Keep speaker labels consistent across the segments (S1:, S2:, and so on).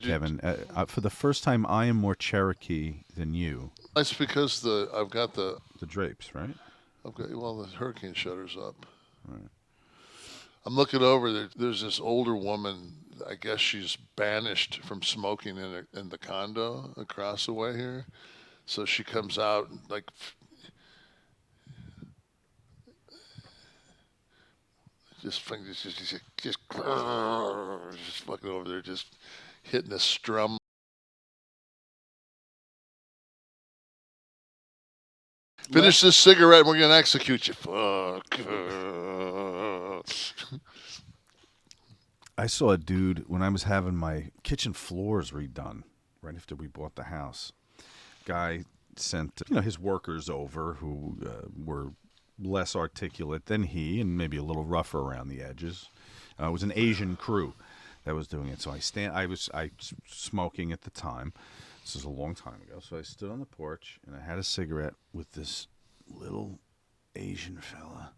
S1: Kevin. For the first time, I am more Cherokee than you.
S2: That's because
S1: The drapes, right?
S2: the hurricane shutters up.
S1: Right.
S2: I'm looking over there. There's this older woman. I guess she's banished from smoking in the condo across the way here. So she comes out and like just fucking over there, just hitting a strum. Finish this cigarette, and we're gonna execute you. Fuck.
S1: I saw a dude when I was having my kitchen floors redone right after we bought the house. Guy sent his workers over who were less articulate than he and maybe a little rougher around the edges. It was an Asian crew that was doing it. So I was smoking at the time. This is a long time ago. So I stood on the porch and I had a cigarette with this little Asian fella.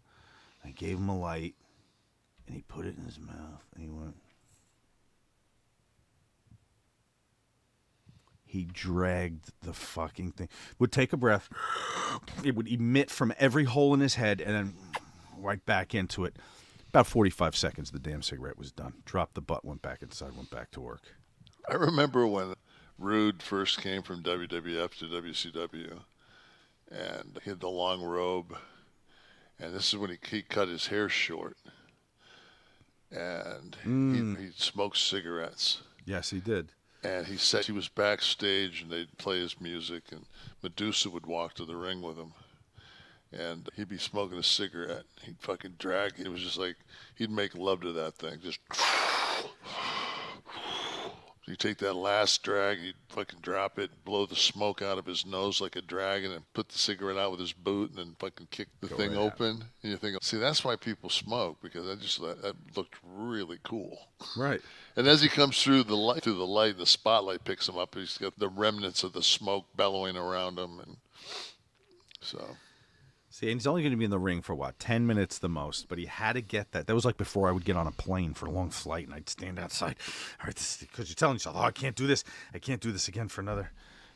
S1: I gave him a light and he put it in his mouth and he went. He dragged the fucking thing. Would take a breath. It would emit from every hole in his head and then right back into it. About 45 seconds, the damn cigarette was done. Dropped the butt, went back inside, went back to work.
S2: I remember when Rude first came from WWF to WCW, and he had the long robe, and this is when he cut his hair short, and he smoked cigarettes.
S1: Yes, he did.
S2: And he said he was backstage, and they'd play his music, and Medusa would walk to the ring with him. And he'd be smoking a cigarette. He'd fucking drag. It was just like he'd make love to that thing. Just you take that last drag, he'd fucking drop it, blow the smoke out of his nose like a dragon, and put the cigarette out with his boot, and then fucking kick the thing
S1: right
S2: open. Out. And you think, see, that's why people smoke, because that looked really cool.
S1: Right.
S2: And as he comes through the light, the spotlight picks him up. He's got the remnants of the smoke bellowing around him, and so.
S1: See, and he's only going to be in the ring for, 10 minutes the most, but he had to get that. That was like before I would get on a plane for a long flight, and I'd stand outside. All right, because you're telling yourself, I can't do this. I can't do this again for another.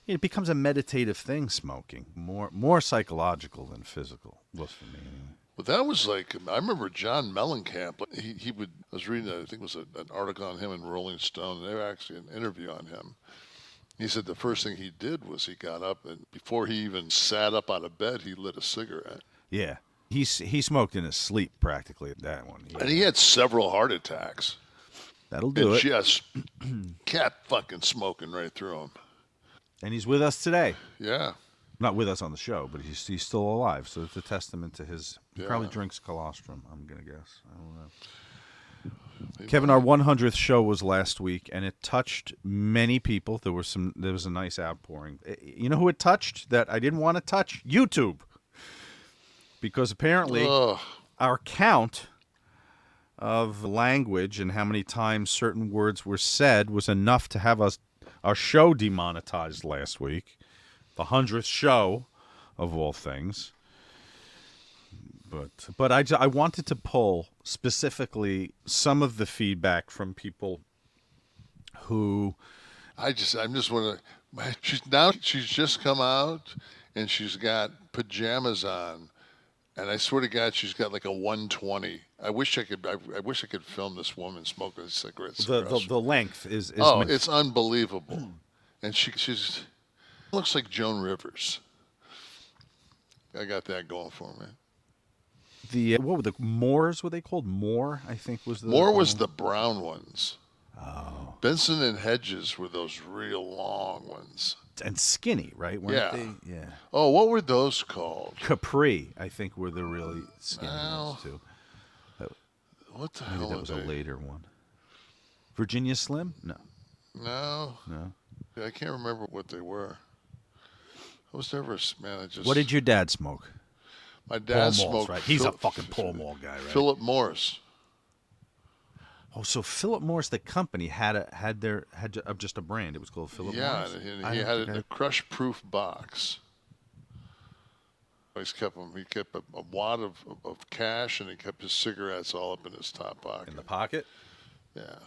S1: It becomes a meditative thing, smoking. More psychological than physical, was for me anyway.
S2: But that was like, I remember John Mellencamp. He would, I was reading, I think it was an article on him in Rolling Stone, and they were actually an interview on him. He said the first thing he did was he got up, and before he even sat up out of bed, he lit a cigarette.
S1: Yeah. He smoked in his sleep practically, that one. Yeah.
S2: And he had several heart attacks.
S1: That'll do it.
S2: Just kept fucking smoking right through him.
S1: And he's with us today.
S2: Yeah.
S1: Not with us on the show, but he's still alive. So it's a testament to his. He probably drinks colostrum, I'm going to guess. I don't know. Kevin, our 100th show was last week, and it touched many people. There was a nice outpouring. You know who it touched that I didn't want to touch? YouTube. Because apparently our count of language and how many times certain words were said was enough to have our show demonetized last week. The 100th show of all things. But I wanted to pull specifically some of the feedback from people who
S2: I'm just wondering. She's just come out and she's got pajamas on, and I swear to God she's got like a 120. I wish I could film this woman smoking cigarettes.
S1: The length is
S2: it's unbelievable, and she's looks like Joan Rivers. I got that going for me.
S1: What were the Moors? Were they called Moor? I think was the
S2: Moor was the brown ones.
S1: Oh,
S2: Benson and Hedges were those real long ones
S1: and skinny, right? Weren't they? Yeah.
S2: Oh, what were those called?
S1: Capri, I think, were the really skinny ones too.
S2: What the
S1: Maybe
S2: hell?
S1: That was a later one. Virginia Slim? No.
S2: I can't remember what they were. I was never a man.
S1: What did your dad smoke?
S2: My dad smoked.
S1: Right? He's a fucking Pall Mall guy, right?
S2: Philip Morris.
S1: Oh, so Philip Morris, the company, had just a brand. It was called Philip Morris.
S2: Yeah, he had it in a crush-proof box. He kept a wad of cash, and he kept his cigarettes all up in his top pocket.
S1: In the pocket?
S2: Yeah.